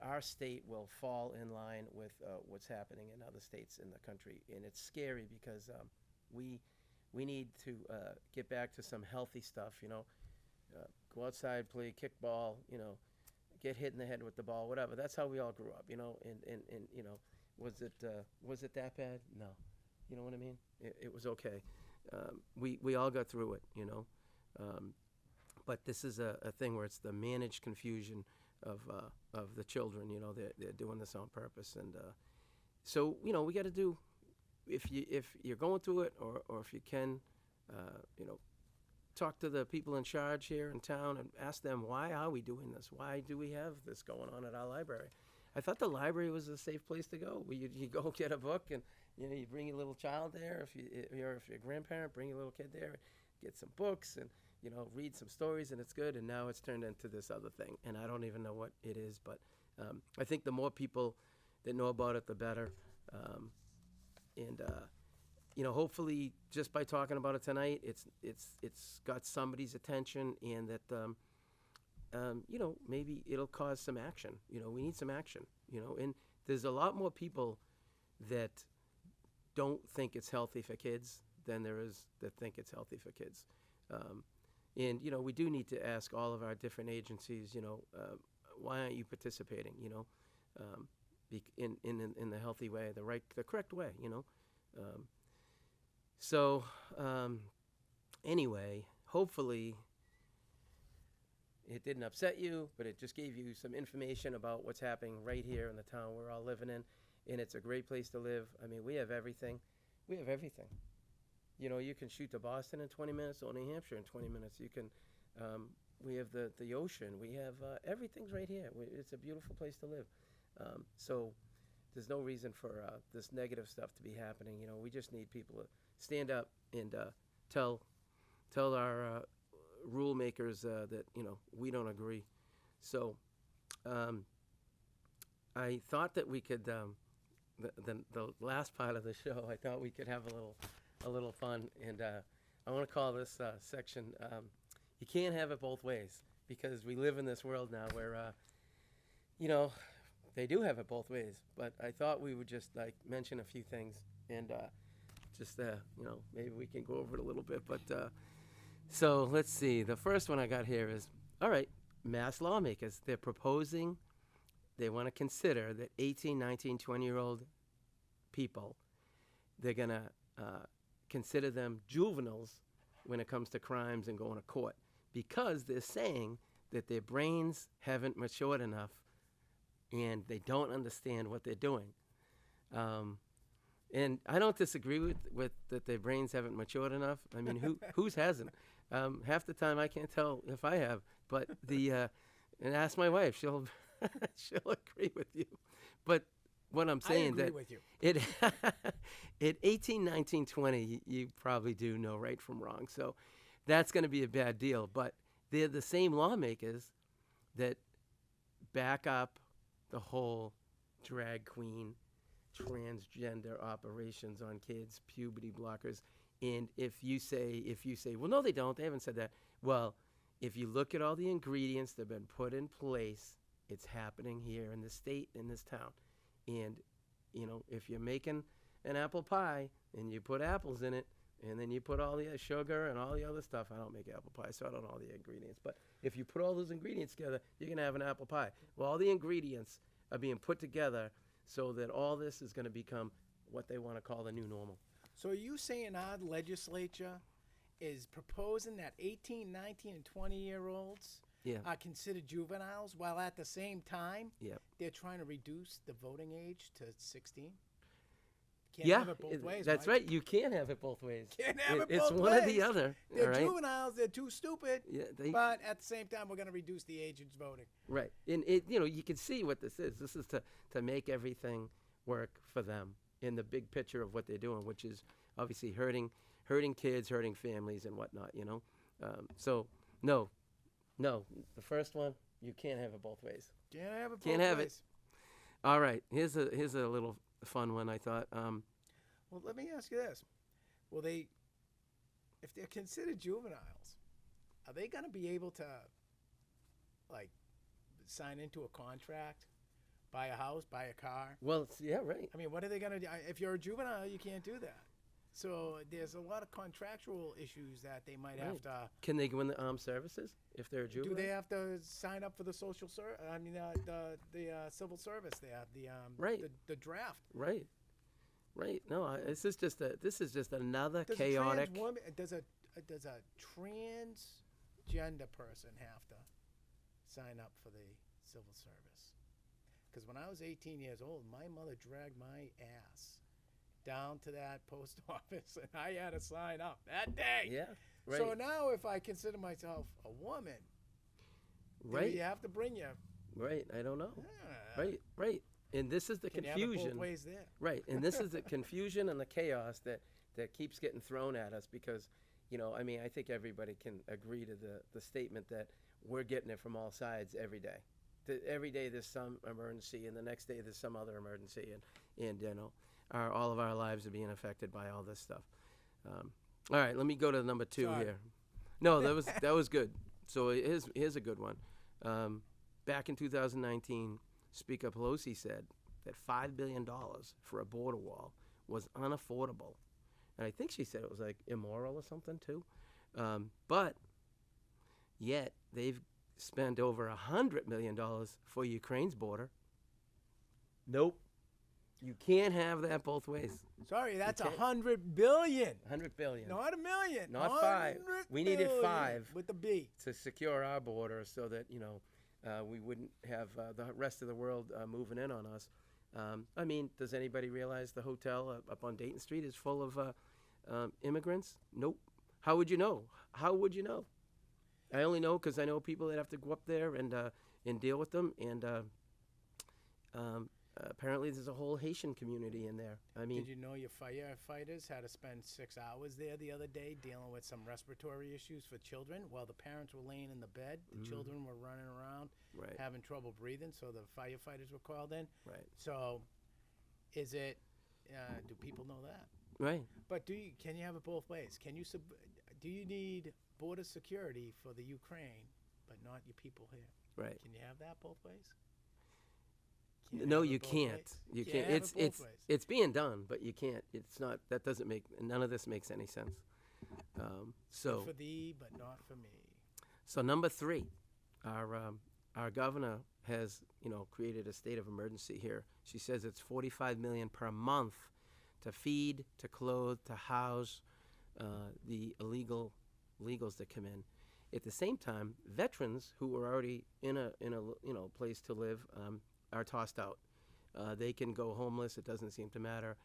our state will fall in line with what's happening in other states in the country. And it's scary because we need to get back to some healthy stuff, you know. Go outside, play kickball, you know, get hit in the head with the ball, whatever. That's how we all grew up, you know. And you know, was it that bad? No. You know what I mean? It was okay. We all got through it, you know. But this is a thing where it's the managed confusion of the children. You know, they're doing this on purpose, and so you know we got to do. If you're going through it, or if you can, you know, talk to the people in charge here in town and ask them, why are we doing this? Why do we have this going on at our library? I thought the library was a safe place to go. Where you go get a book and you know you bring your little child there. If you're a grandparent, bring your little kid there, get some books and you know read some stories, and it's good. And now it's turned into this other thing, and I don't even know what it is. But I think the more people that know about it, the better. And you know, hopefully, just by talking about it tonight, it's got somebody's attention, and that you know maybe it'll cause some action. You know, we need some action. You know, and there's a lot more people that don't think it's healthy for kids than there is that think it's healthy for kids. And you know, we do need to ask all of our different agencies, you know, why aren't you participating? You know, in the healthy way, the correct way. You know, so anyway, hopefully it didn't upset you, but it just gave you some information about what's happening right here in the town we're all living in, and it's a great place to live. I mean, we have everything. We have everything. You know, you can shoot to Boston in 20 minutes or New Hampshire in 20 minutes. You can, we have the ocean. We have, everything's right here. It's a beautiful place to live. So there's no reason for this negative stuff to be happening. You know, we just need people to stand up and tell our rule makers that, you know, we don't agree. So I thought that we could, the last part of the show, I thought we could have a little fun, and I want to call this section, you can't have it both ways, because we live in this world now where, you know, they do have it both ways, but I thought we would just like mention a few things, and just, you know, maybe we can go over it a little bit, but so let's see, the first one I got here is, all right, Mass lawmakers, they're proposing, they want to consider that 18, 19, 20-year-old people, they're going to consider them juveniles when it comes to crimes and going to court, because they're saying that their brains haven't matured enough and they don't understand what they're doing. And I don't disagree with that their brains haven't matured enough. I mean, whose hasn't? Half the time I can't tell if I have, but and ask my wife, she'll agree with you. But what I'm saying I agree that with you. it at 18, 19, 20, you probably do know right from wrong. So that's going to be a bad deal. But they're the same lawmakers that back up the whole drag queen, transgender operations on kids, puberty blockers. And if you say, well, no, they don't. They haven't said that. Well, if you look at all the ingredients that have been put in place, it's happening here in the state, in this town. And, you know, if you're making an apple pie and you put apples in it, and then you put all the sugar and all the other stuff. I don't make apple pie, so I don't know all the ingredients. But if you put all those ingredients together, you're going to have an apple pie. Well, all the ingredients are being put together so that all this is going to become what they want to call the new normal. So are you saying our legislature is proposing that 18, 19, and 20-year-olds Yeah. are considered juveniles, while at the same time Yep. they're trying to reduce the voting age to 16? Can't Yeah, have it both ways. that's Mike. right. You can't have it both ways. Can't have it It's both one or the ways. other. They're all right? juveniles. They're too stupid. Yeah, But at the same time, we're going to reduce the age of voting. right. And you know, you can see what this is. This is to make everything work for them in the big picture of what they're doing, which is obviously hurting kids, hurting families, and whatnot. You know, so no, the first one, you can't have it both ways. Can't have it both Can't have it. ways. All right, here's a little fun one. I thought. Well, let me ask you this. Will they, if they're considered juveniles, are they going to be able to, like, sign into a contract, buy a house, buy a car? Well, yeah, right. I mean, what are they going to do? If you're a juvenile, you can't do that. So there's a lot of contractual issues that they might have Right. to. Can they go in the armed services if they're a juvenile? Do they have to sign up for the social the civil service? They have Right. the draft. Right. Right. No, this is just another Does chaotic. does a transgender person have to sign up for the civil service? Because when I was 18 years old, my mother dragged my ass down to that post office, and I had to sign up that day. Yeah. Right. So now, if I consider myself a woman, right. do you have to bring your Right. I don't know. Ah, Right. Right. And this is the can you have it both confusion. ways there? Right. And this is the confusion and the chaos that keeps getting thrown at us because, you know, I mean, I think everybody can agree to the statement that we're getting it from all sides every day. Every day there's some emergency, and the next day there's some other emergency, and you know, all of our lives are being affected by all this stuff. All right, let me go to number 2 Sorry. here. No, that was good. So here's a good one. Back in 2019, Speaker Pelosi said that $5 billion for a border wall was unaffordable and I think she said it was like immoral or something too. But yet they've spent over $100 million for Ukraine's border. Nope. You can't have that both ways. Sorry, that's can't- 100 billion. 100 billion. Not a million. Not 5. 100 We needed billion 5 with the B. to secure our border so that, we wouldn't have the rest of the world moving in on us. I mean, does anybody realize the hotel up on Dayton Street is full of immigrants? Nope. How would you know? How would you know? I only know because I know people that have to go up there and deal with them. And apparently there's a whole Haitian community in there. I mean, Did you know your firefighters had to spend 6 hours there the other day dealing with some respiratory issues for children while the parents were laying in the bed? The children were running around right, having trouble breathing, so the firefighters were called in. right, So, is it? Do people know that? right. But can you have it both ways? Do you need border security for the Ukraine, but not your people here? Right. Can you have that both ways? No, you can't. You can't. have it both ways. It's being done, but you can't. It's not. That doesn't make. None of this makes any sense. So Good for thee, but not for me. So number 3, our governor has created a state of emergency here. She says it's $45 million per month to feed, to clothe, to house the illegals that come in. At the same time, veterans who are already in a place to live are tossed out. They can go homeless. It doesn't seem to matter.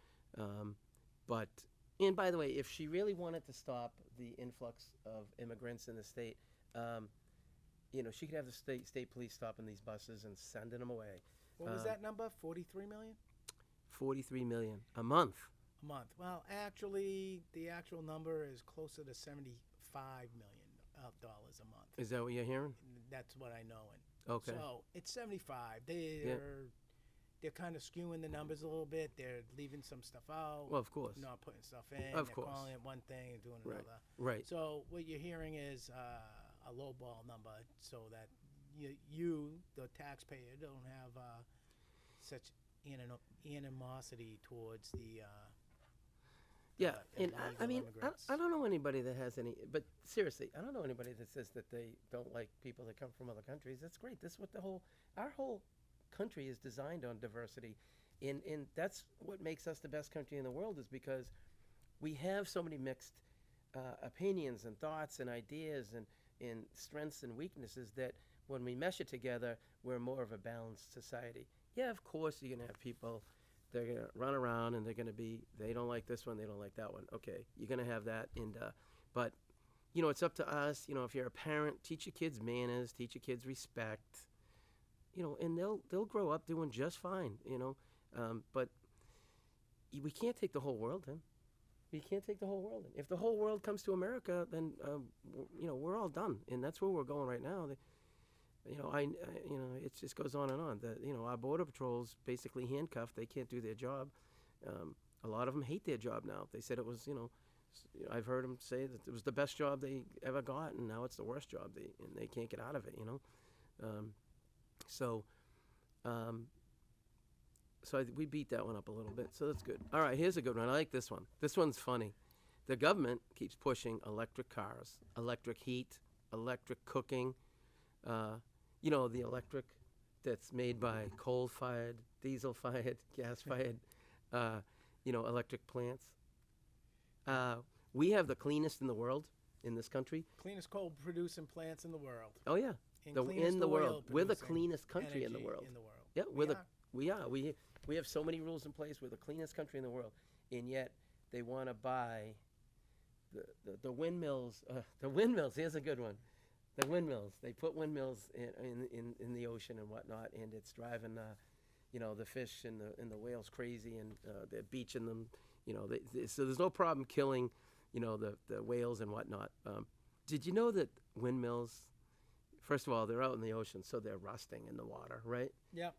And by the way, if she really wanted to stop the influx of immigrants in the state, she could have the state police stopping these buses and sending them away. What was that number? 43 million? 43 million a month. A month. Well, actually, the actual number is closer to $75 million dollars a month. Is that what you're hearing? That's what I know. Okay. So it's 75. They're kind of skewing the numbers a little bit. They're leaving some stuff out. Well, of course. Not putting stuff in. Of they're course. calling it one thing and doing Right. another. Right. So what you're hearing is a lowball number, so that you, the taxpayer, don't have such animosity towards the. Yeah, and illegal I mean, immigrants. I don't know anybody that has any, but seriously, I don't know anybody that says that they don't like people that come from other countries. That's great. That's what our whole country is designed on diversity. And that's what makes us the best country in the world, is because we have so many mixed opinions and thoughts and ideas and strengths and weaknesses that when we mesh it together, we're more of a balanced society. Yeah, of course you're going to have people. They're going to run around and they don't like this one, they don't like that one. Okay, you're going to have that. But, it's up to us. If you're a parent, teach your kids manners, teach your kids respect, and they'll grow up doing just fine, But we can't take the whole world in. We can't take the whole world in. If the whole world comes to America, then, we're all done. And that's where we're going right now. It just goes on and on. Our border patrol's basically handcuffed. They can't do their job. A lot of them hate their job now. They said it was, I've heard them say that it was the best job they ever got, and now it's the worst job. And they can't get out of it. We beat that one up a little bit. So that's good. All right, here's a good one. I like this one. This one's funny. The government keeps pushing electric cars, electric heat, electric cooking. The electric that's made by coal-fired, diesel-fired, gas-fired, electric plants. We have the cleanest in the world in this country. Cleanest coal-producing plants in the world. Oh yeah, And in cleanest the world. oil We're the producing cleanest country in the energy world. in the world. Yeah, We are. we have so many rules in place. We're the cleanest country in the world, and yet they want to buy the windmills. The windmills. Here's a good one. The windmills. They put windmills in the ocean and whatnot, and it's driving the fish and the whales crazy, and they're beaching them. So there's no problem killing the whales and whatnot. Did you know that windmills? First of all, they're out in the ocean, so they're rusting in the water, right? Yeah.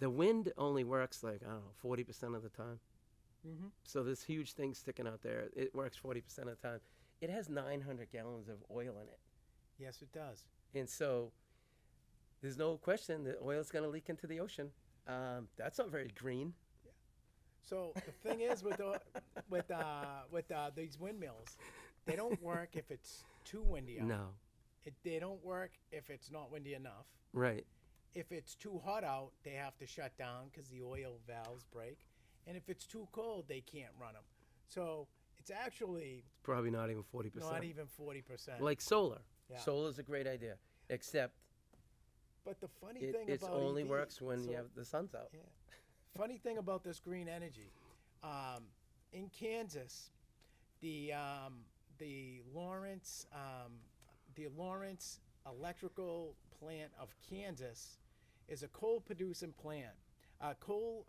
The wind only works 40% of the time. Mm-hmm. So this huge thing sticking out there, it works 40% of the time. It has 900 gallons of oil in it. Yes, it does. And so there's no question that oil's going to leak into the ocean. That's not very green. So the thing is with these windmills, they don't work if it's too windy out. No. They don't work if it's not windy enough. Right. If it's too hot out, they have to shut down because the oil valves break. And if it's too cold, they can't run them. So it's actually Probably not even 40%. not even 40%. Like solar. Yeah. Solar's a great idea, except But the funny it thing about only EV, works when so- you have the sun's out. Yeah. Funny thing about this green energy, in Kansas, the Lawrence Electrical Plant of Kansas is a coal producing plant, coal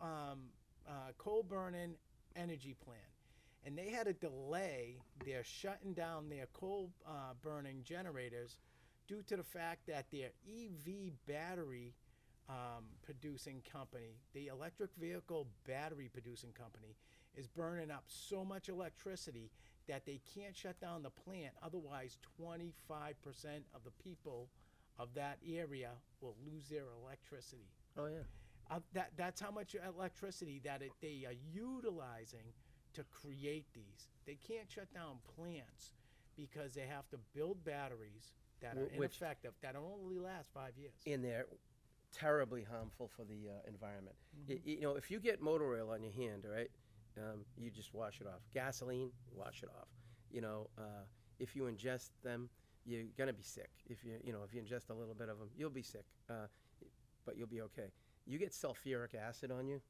burning energy plant, and they had to delay their shutting down their coal burning generators due to the fact that their EV battery producing company, the electric vehicle battery producing company, is burning up so much electricity that they can't shut down the plant. Otherwise, 25% of the people of that area will lose their electricity. Oh yeah. That's how much electricity they are utilizing to create these. They can't shut down plants because they have to build batteries that are Which- ineffective, that only last 5 years. And they're terribly harmful for the environment. You know, if you get motor oil on your hand, all right, you just wash it off. Gasoline, wash it off. You know, if you ingest them, you're gonna be sick. If you know, if you ingest a little bit of them, you'll be sick, but you'll be okay. You get sulfuric acid on you,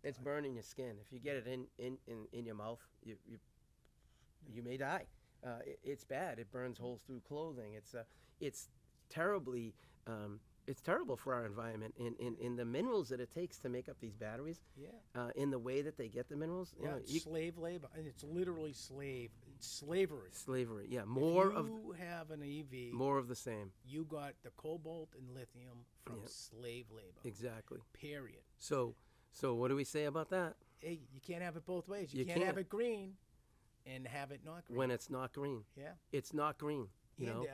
it's burning your skin. If you get it in your mouth, you may die. It's bad. It burns holes through clothing. It's terribly it's terrible for our environment. In the minerals that it takes to make up these batteries, Yeah. in the way that they get the minerals, you Yeah, know, it's slave labor, and it's literally slavery. slavery. Yeah, If more of you have an EV, more of the same. you got the cobalt and lithium from Yep. slave labor. Exactly. Period. So what do we say about that? Hey, you can't have it both ways. You, You can't have can't. it green and have it not green. When it's not green, Yeah. it's not green. You And know.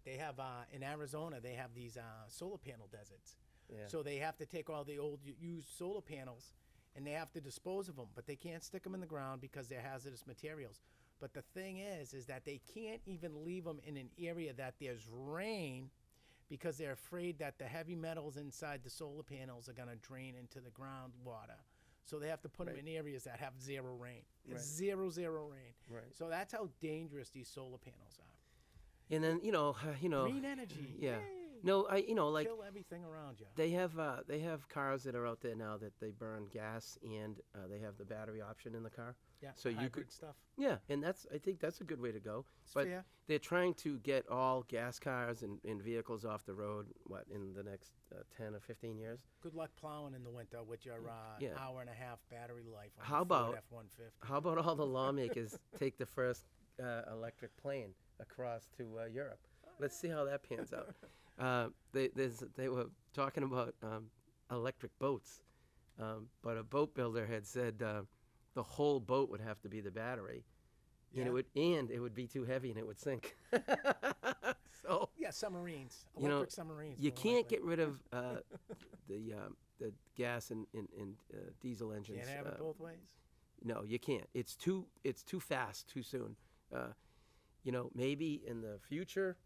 they have in Arizona, they have these solar panel deserts. Yeah. So they have to take all the old used solar panels and they have to dispose of them, but they can't stick them in the ground because they're hazardous materials. But the thing is that they can't even leave them in an area that there's rain because they're afraid that the heavy metals inside the solar panels are going to drain into the groundwater. So they have to put them Right. in areas that have zero rain. Right. Zero rain. Right. So that's how dangerous these solar panels are. And then you know, Green energy. Yeah. Yay. No, like Kill everything around you. they have cars that are out there now that they burn gas and they have the battery option in the car. Yeah. So you hybrid could- stuff. Yeah, and I think that's a good way to go. It's But fair. they're trying to get all gas cars and vehicles off the road. In the next 10 or 15 years? Good luck plowing in the winter with your Yeah. hour and a half battery life on How a Ford about- F-150. How about all the lawmakers take the first electric plane across to Europe? Let's see how that pans out. They were talking about electric boats, but a boat builder had said the whole boat would have to be the battery, Yeah. and it would be too heavy and it would sink. So Yeah, submarines. You know, Electric submarines. you more can't likely. get rid of the gas and diesel engines. Can't have it both ways. No, you can't. It's too fast, too soon. Maybe in the future,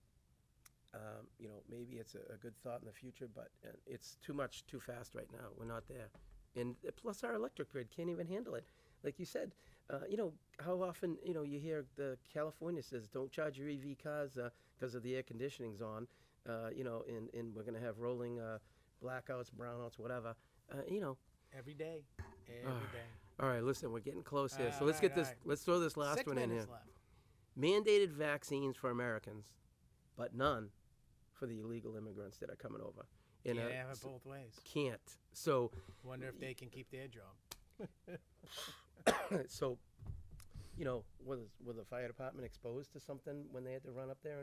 maybe it's a good thought in the future, but it's too fast right now. We're not there. And plus our electric grid can't even handle it. Like you said, how often, you hear California says, don't charge your EV cars because of the air conditioning's on, and we're going to have rolling blackouts, brownouts, whatever. Every day. Every day. All right, listen, we're getting close here. So All let's right, get this. all right. Let's throw this last 6 one in here. minutes left. Mandated vaccines for Americans, but none for the illegal immigrants that are coming over. Can't have it both ways. Can't. So, Wonder if they can keep their job. so, were the fire department exposed to something when they had to run up there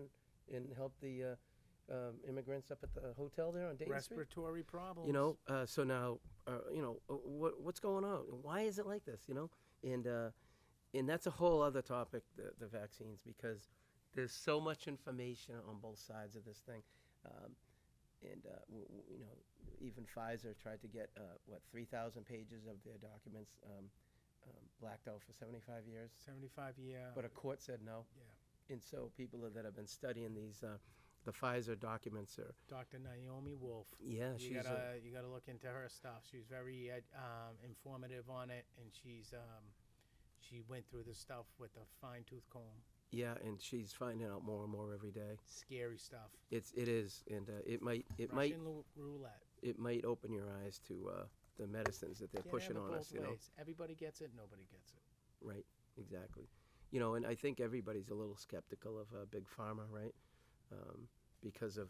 and help the immigrants up at the hotel there on Dayton Street? Respiratory problems. So now, what's going on? Why is it like this? And that's a whole other topic, the vaccines, because there's so much information on both sides of this thing. Even Pfizer tried to get 3,000 pages of their documents blacked out for 75 years, 75-year. but a court said no. Yeah. And so people that have been studying these, the Pfizer documents are, Dr. Naomi Wolf. yeah, You she's gotta look into her stuff. She's very informative on it, and she went through this stuff with a fine-tooth comb. yeah, and she's finding out more and more every day. Scary stuff. It is, and it might Russian roulette. it might open your eyes to the medicines that they're Can't pushing have it on us. both You know, ways. Everybody gets it. Nobody gets it. right? Exactly. You know, and I think everybody's a little skeptical of Big Pharma, right? Because of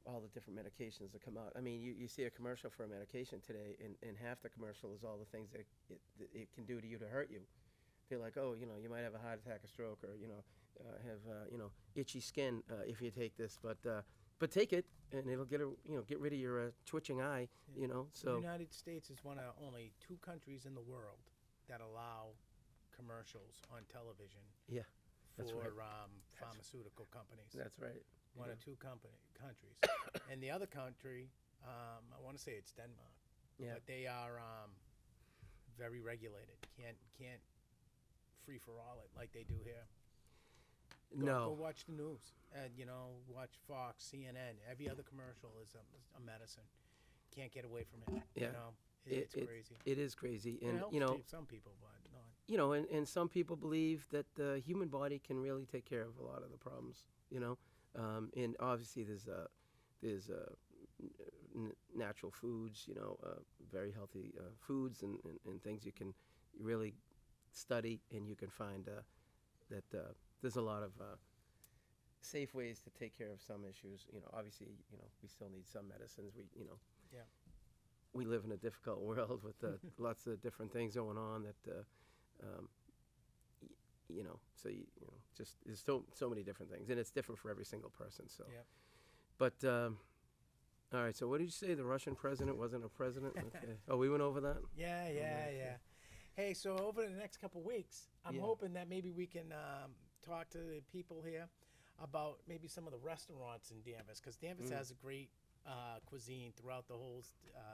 all the different medications that come out. I mean, you see a commercial for a medication today, and half the commercial is all the things that it can do to you to hurt you. They're like, oh, you know, you might have a heart attack, a stroke, or have itchy skin if you take this, but take it, and it'll get rid of your twitching eye. Yeah. You know, The so United States is one of only 2 countries in the world that allow commercials on television. Yeah, that's for right. pharmaceutical companies. That's right. One Yeah. or 2 countries. And the other country, I want to say it's Denmark, Yeah. but they are very regulated. Can't free for all it like they do here. Go No. watch the news. Watch Fox, CNN. Every other commercial is a medicine. Can't get away from it. Yeah. You know, it's crazy. It is crazy, It and helps some people, but not. you know, and some people believe that the human body can really take care of a lot of the problems, you know. And obviously there's natural foods, you know, very healthy foods and things you can really study, and you can find that there's a lot of safe ways to take care of some issues. You know, obviously, you know, we still need some medicines. Yeah. We live in a difficult world with lots of different things going on that, just there's so many different things, and it's different for every single person. So, Yeah. but all right. So, what did you say? The Russian president wasn't a president? Okay. Oh, we went over that. Yeah. Hey, so over the next couple weeks, I'm Yeah. hoping that maybe we can talk to the people here about maybe some of the restaurants in Danvers, because Danvers has a great cuisine throughout the whole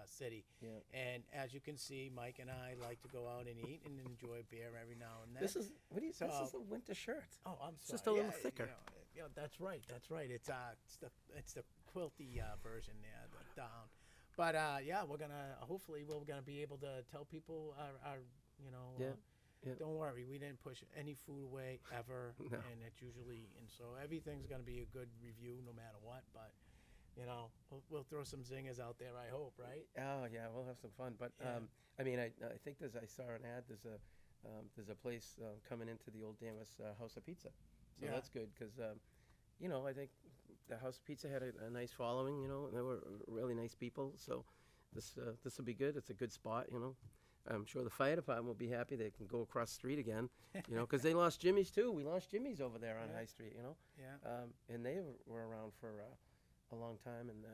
city. Yeah. And as you can see, Mike and I like to go out and eat and enjoy beer every now and then. This is this So- is a winter shirt. Oh, I'm sorry. just a little Yeah, thicker. That's right. It's the quilty version there, the down. But we're gonna be able to tell people Yeah. don't worry, we didn't push any food away ever, No. and it's usually, and so everything's gonna be a good review no matter what. But we'll throw some zingers out there, I hope, right? Oh yeah, we'll have some fun. But Yeah. I mean, I think I saw an ad. There's a place coming into the old Danvers House of Pizza, so Yeah. that's good because I think the House of Pizza had a nice following. You know, and they were really nice people. So this will be good. It's a good spot. You know, I'm sure the fire department will be happy they can go across the street again. You know, because they lost Jimmy's too. We lost Jimmy's over there on Yeah. High Street. You know, Yeah. and they were around for a long time, and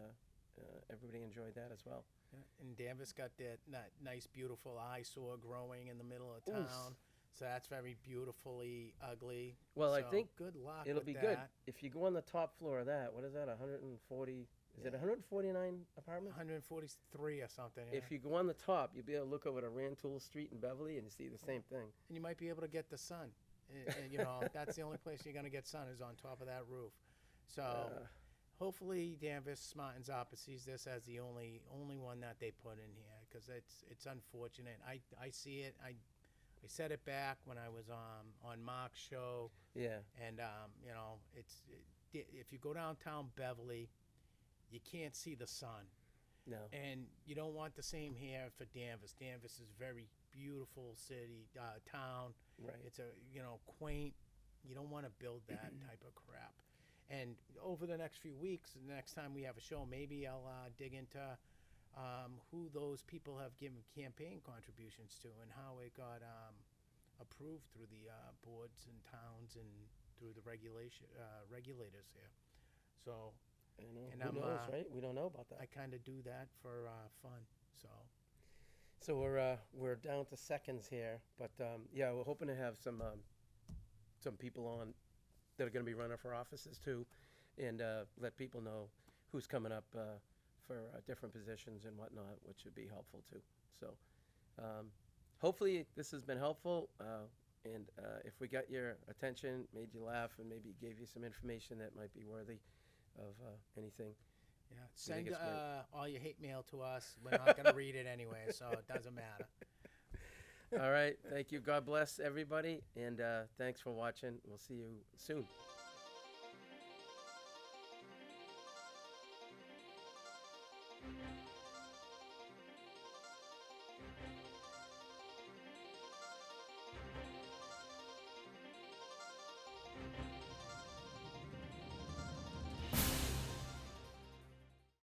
everybody enjoyed that as well. Yeah, and Danvers got that nice, beautiful eyesore growing in the middle of Oof. town. So that's very beautifully ugly. Well, I So think good luck. It'll with be that. good if you go on the top floor of that. What is that? 140? Is it 149 apartments? 143 or something. Yeah. If you go on the top, you'll be able to look over to Rantoul Street in Beverly and you see the same thing. And you might be able to get the sun. And, that's the only place you're going to get sun is on top of that roof. So hopefully Danvers smartens up and sees this as the only one that they put in here, because it's unfortunate. I see it. I said it back when I was on Mark's show, Yeah. and if you go downtown Beverly, you can't see the sun. No. And you don't want the same here for Danvers. Danvers is a very beautiful city, town. Right. It's quaint. You don't want to build that type of crap. And over the next few weeks, the next time we have a show, maybe I'll dig into who those people have given campaign contributions to and how it got approved through the boards and towns and through the regulators here. So and Who I'm, knows, right? We don't know about that. I kind of do that for fun. So we're down to seconds here, but we're hoping to have some people on that are going to be running for offices too, and let people know who's coming up for different positions and whatnot, which would be helpful too. So hopefully this has been helpful. And if we got your attention, made you laugh, and maybe gave you some information that might be worthy of anything. Yeah, think send it's great. all your hate mail to us. We're not going to read it anyway, so it doesn't matter. All right. Thank you. God bless everybody. And thanks for watching. We'll see you soon.